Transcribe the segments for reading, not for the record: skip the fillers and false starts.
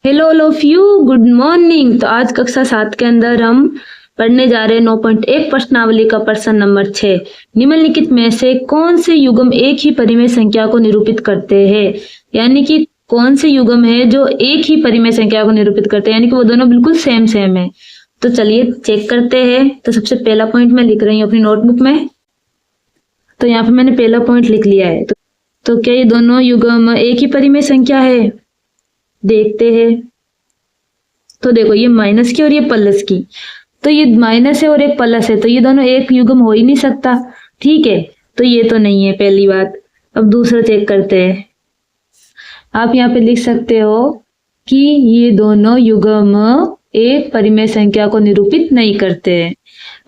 Hello all of you, good morning. तो आज कक्षा 7 के अंदर हम पढ़ने जा रहे हैं 9.1 प्रश्नावली का प्रश्न नंबर 6। निम्नलिखित में से कौन से युग्म एक ही परिमेय संख्या को निरूपित करते हैं? यानी कि कौन से युग्म है जो एक ही परिमेय संख्या को निरूपित करते हैं, यानी कि वो दोनों बिल्कुल सेम सेम है। तो चलिए चेक करते हैं। तो सबसे पहला पॉइंट मैं लिख रही हूँ अपनी नोटबुक में। तो यहाँ पे मैंने पहला पॉइंट लिख लिया है। तो क्या ये दोनों युग्म एक ही परिमेय संख्या है? देखते हैं। तो देखो, ये माइनस की और ये प्लस की, तो ये माइनस है और एक प्लस है, तो ये दोनों एक युग्म हो ही नहीं सकता। ठीक है, तो ये तो नहीं है पहली बात। अब दूसरा चेक करते हैं। आप यहाँ पे लिख सकते हो कि ये दोनों युग्म एक परिमेय संख्या को निरूपित नहीं करते हैं।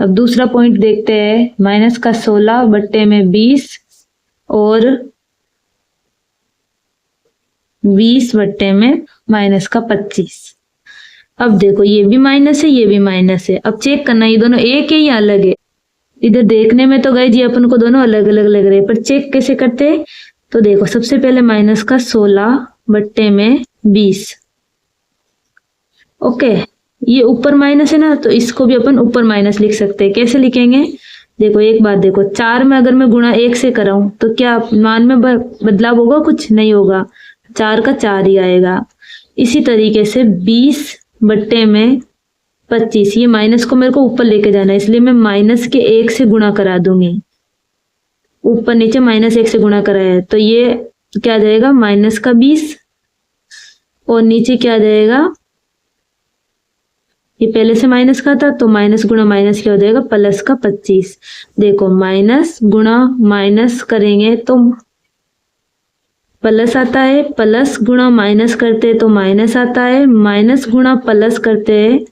अब दूसरा पॉइंट देखते हैं। माइनस का 16 बट्टे में 20 और 20 बट्टे में माइनस का 25। अब देखो, ये भी माइनस है, ये भी माइनस है। अब चेक करना ये दोनों एक है या अलग है। इधर देखने में तो गए जी अपन को दोनों अलग अलग लग रहे हैं, पर चेक कैसे करते हैं? तो देखो, सबसे पहले माइनस का 16 बट्टे में 20। ओके, ये ऊपर माइनस है ना, तो इसको भी अपन ऊपर माइनस लिख सकते हैं। कैसे लिखेंगे? देखो, एक बात देखो, 4 में अगर मैं गुणा 1 से कराऊं तो क्या मान में बदलाव होगा? कुछ नहीं होगा, 4 का 4 ही आएगा। इसी तरीके से 20 बट्टे में 25, ये माइनस को मेरे को ऊपर लेके जाना है, इसलिए मैं माइनस के 1 से गुणा करा दूंगी। ऊपर नीचे माइनस 1 से गुणा कराया है, तो ये क्या आ जाएगा? माइनस का 20। और नीचे क्या आ जाएगा? ये पहले से माइनस का था, तो माइनस गुणा माइनस क्या हो जाएगा? प्लस का 25। देखो, माइनस गुणा माइनस करेंगे तो प्लस आता है, प्लस गुणा माइनस करते हैं तो माइनस आता है, माइनस गुणा प्लस करते हैं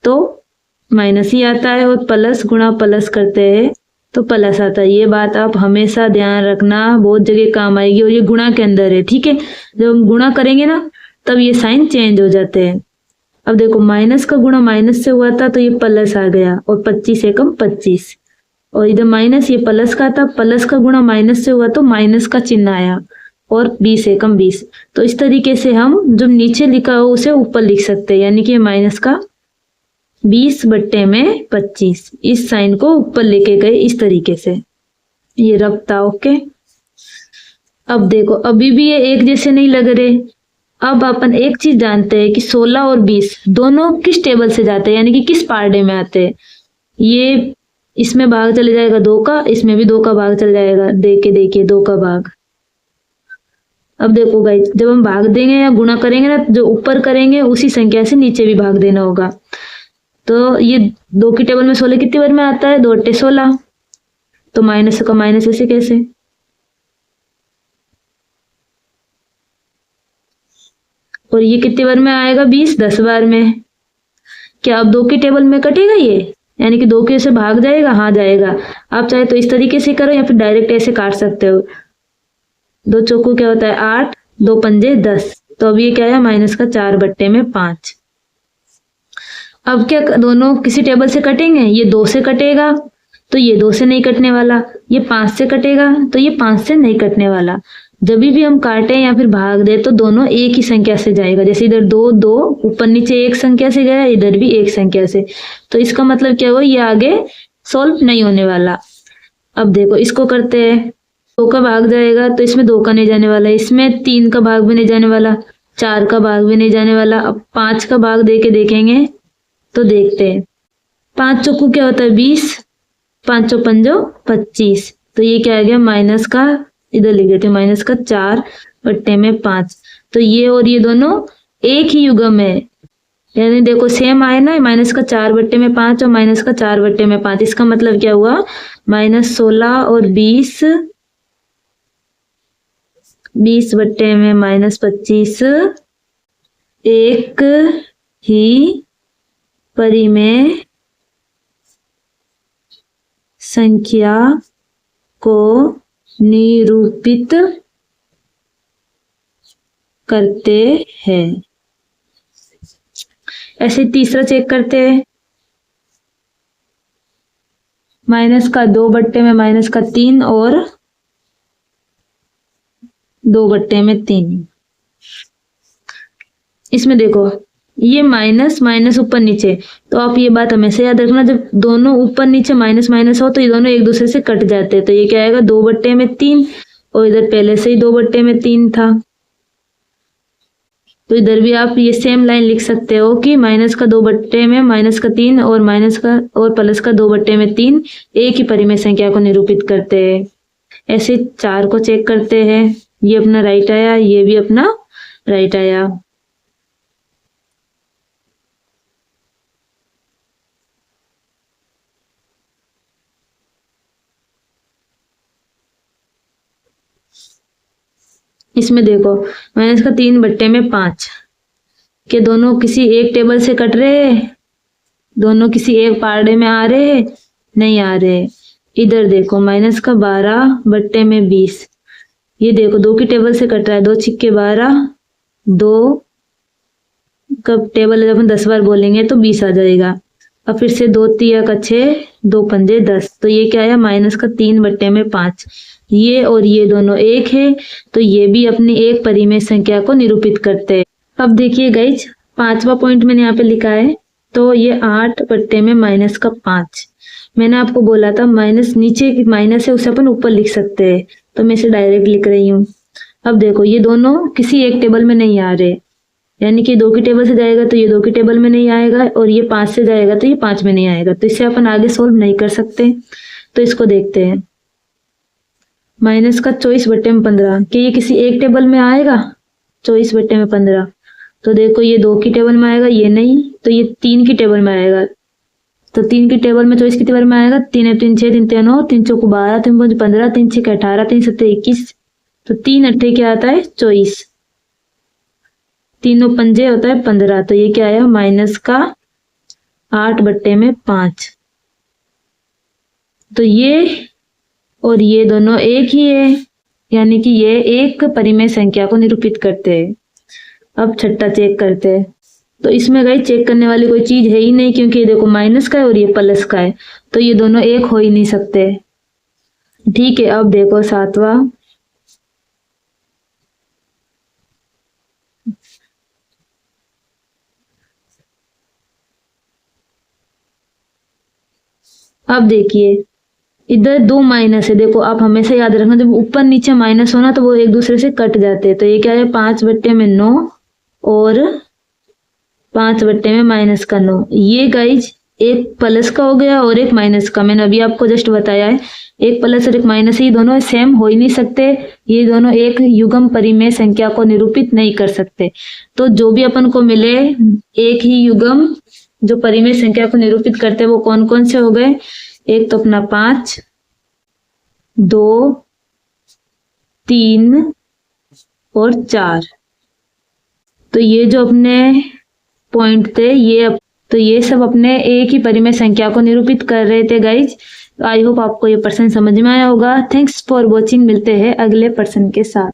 तो माइनस ही आता है, और प्लस गुणा प्लस करते हैं तो प्लस आता है। ये बात आप हमेशा ध्यान रखना, बहुत जगह काम आएगी। और ये गुणा के अंदर है, ठीक है। जब हम गुणा करेंगे ना, तब ये साइन चेंज हो जाते हैं। अब देखो, माइनस का गुणा माइनस से हुआ था तो ये प्लस आ गया, और 25 एकम 25। और इधर माइनस, ये प्लस का था, प्लस का गुणा माइनस से हुआ तो माइनस का चिन्ह आया, और 20 एकम 20। तो इस तरीके से हम जो नीचे लिखा हो उसे ऊपर लिख सकते हैं, यानी कि माइनस का 20 बट्टे में 25, इस साइन को ऊपर लेके गए इस तरीके से। ये रफ था। ओके, अब देखो, अभी भी ये एक जैसे नहीं लग रहे। अब अपन एक चीज जानते हैं कि 16 और 20 दोनों किस टेबल से जाते हैं, यानी कि किस पार्डे में आते हैं। ये इसमें भाग चले जाएगा 2 का, इसमें भी 2 का भाग चल जाएगा। देखिए 2 का भाग। अब देखो गाइस, जब हम भाग देंगे या गुणा करेंगे ना, जो ऊपर करेंगे उसी संख्या से नीचे भी भाग देना होगा। तो ये 2 की टेबल में 16 कितनी बार में आता है? 2 × 16। तो माइनस का माइनस ऐसे कैसे? और ये कितनी बार में आएगा? 20 10 बार में। क्या अब 2 की टेबल में कटेगा ये, यानी कि 2 के से भाग जाएगा? हाँ जाएगा। आप चाहे तो इस तरीके से करो या फिर डायरेक्ट ऐसे काट सकते हो। 2 चौको क्या होता है? 8, 2 पंजे 10। तो अब ये क्या है? माइनस का 4 बट्टे में 5। अब क्या दोनों किसी टेबल से कटेंगे? ये 2 से कटेगा तो ये 2 से नहीं कटने वाला, ये 5 से कटेगा तो ये 5 से नहीं कटने वाला। जब भी हम काटें या फिर भाग दे तो दोनों एक ही संख्या से जाएगा। जैसे इधर 2 2 ऊपर नीचे एक संख्या से गया, इधर भी एक संख्या से। तो इसका मतलब क्या हुआ? ये आगे सॉल्व नहीं होने वाला। अब देखो, इसको करते हैं। 2 का भाग जाएगा तो इसमें 2 का नहीं जाने वाला, इसमें 3 का भाग भी नहीं जाने वाला, 4 का भाग भी नहीं जाने वाला। अब 5 का भाग दे के देखेंगे तो देखते हैं। 5 चौको क्या होता है? 20, 5 चौ पंजो 25। तो ये क्या आ गया? माइनस का, इधर लिख देते हैं, माइनस का 4 बट्टे में 5। तो ये और ये दोनों एक ही युग्म है, यानी देखो सेम आए ना। माइनस का 4 बट्टे में 5 और माइनस का 4 बट्टे में 5। इसका मतलब क्या हुआ? माइनस 16 और 20, 20 बट्टे में माइनस 25 एक ही परिमेय संख्या को निरूपित करते हैं। ऐसे तीसरा चेक करते हैं। माइनस का 2 बट्टे में माइनस का 3 और 2 बट्टे में 3। इसमें देखो ये माइनस माइनस ऊपर नीचे, तो आप ये बात हमेशा याद रखना, जब दोनों ऊपर नीचे माइनस माइनस हो तो ये दोनों एक दूसरे से कट जाते हैं। तो ये क्या आएगा 2/3 और इधर पहले से ही 2/3 था, तो इधर भी आप ये सेम लाइन लिख सकते हो कि माइनस का 2/3 और माइनस का और प्लस का 2/3 एक ही परिमेय संख्या को निरूपित करते हैं। ऐसे 4 को चेक करते हैं, ये अपना राइट आया, ये भी अपना राइट आया। इसमें देखो माइनस का 3/5 के दोनों किसी एक टेबल से कट रहे हैं, दोनों किसी एक पार्टे में आ रहे हैं, नहीं आ रहे। इधर देखो माइनस का 12/20, ये देखो 2 की टेबल से कट रहा है, 2 छिक्के 12, 2 कब टेबल जब हम 10 बार बोलेंगे तो 20 आ जाएगा। अब फिर से 2 तिया का 6, 2 पंजे 10, तो ये क्या आया माइनस का 3/5। ये और ये दोनों एक है, तो ये भी अपनी एक परिमेय संख्या को निरूपित करते हैं। अब देखिए गाइज 5वां पॉइंट मैंने यहाँ पे लिखा है, तो ये 8/-5। मैंने आपको बोला था माइनस नीचे की माइनस है उसे अपन ऊपर लिख सकते हैं, तो मैं इसे डायरेक्ट लिख रही हूँ। अब देखो ये दोनों किसी एक टेबल में नहीं आ रहे, यानी कि 2 की टेबल से जाएगा तो ये 2 की टेबल में नहीं आएगा, और ये 5 से जाएगा तो ये 5 में नहीं आएगा, तो इससे अपन आगे सोल्व नहीं कर सकते। तो इसको देखते हैं, माइनस का 24/15, कि ये किसी एक टेबल में आएगा 24/15, तो देखो ये 2 की टेबल में आएगा, ये नहीं, तो ये 3 की टेबल में आएगा, तो 3 की टेबल में 24 की टेबल में आएगा, 3 3 6 3 3 9, 3 चौको 12, 3 5 15, 3 6 18, 3 7 21, तो 3 अट्ठे क्या आता है 24, तीनों पंजे होता है 15, तो ये क्या आया माइनस का 8/5। तो ये और ये दोनों एक ही है, यानी कि ये एक परिमेय संख्या को निरूपित करते हैं। अब छठा चेक करते हैं, तो इसमें गई चेक करने वाली कोई चीज है ही नहीं, क्योंकि ये देखो माइनस का है और ये प्लस का है, तो ये दोनों एक हो ही नहीं सकते। ठीक है, अब देखो 7वां, अब देखिए इधर 2 माइनस है, देखो आप हमेशा याद रखना जब ऊपर नीचे माइनस होना तो वो एक दूसरे से कट जाते हैं। तो ये क्या है 5/9 और 5/-9, ये गाइज एक प्लस का हो गया और एक माइनस का, मैंने अभी आपको जस्ट बताया है, एक प्लस और एक माइनस, ये दोनों सेम हो ही नहीं सकते, ये दोनों एक युग्म परिमेय संख्या को निरूपित नहीं कर सकते। तो जो भी अपन को मिले एक ही युग्म जो परिमेय संख्या को निरूपित करते हैं वो कौन कौन से हो गए, एक तो अपना 5, 2, 3 और 4। तो ये जो अपने पॉइंट थे तो ये सब अपने एक ही परिमेय संख्या को निरूपित कर रहे थे गाइज। आई होप आपको ये प्रश्न समझ में आया होगा। थैंक्स फॉर वॉचिंग, मिलते हैं अगले प्रश्न के साथ।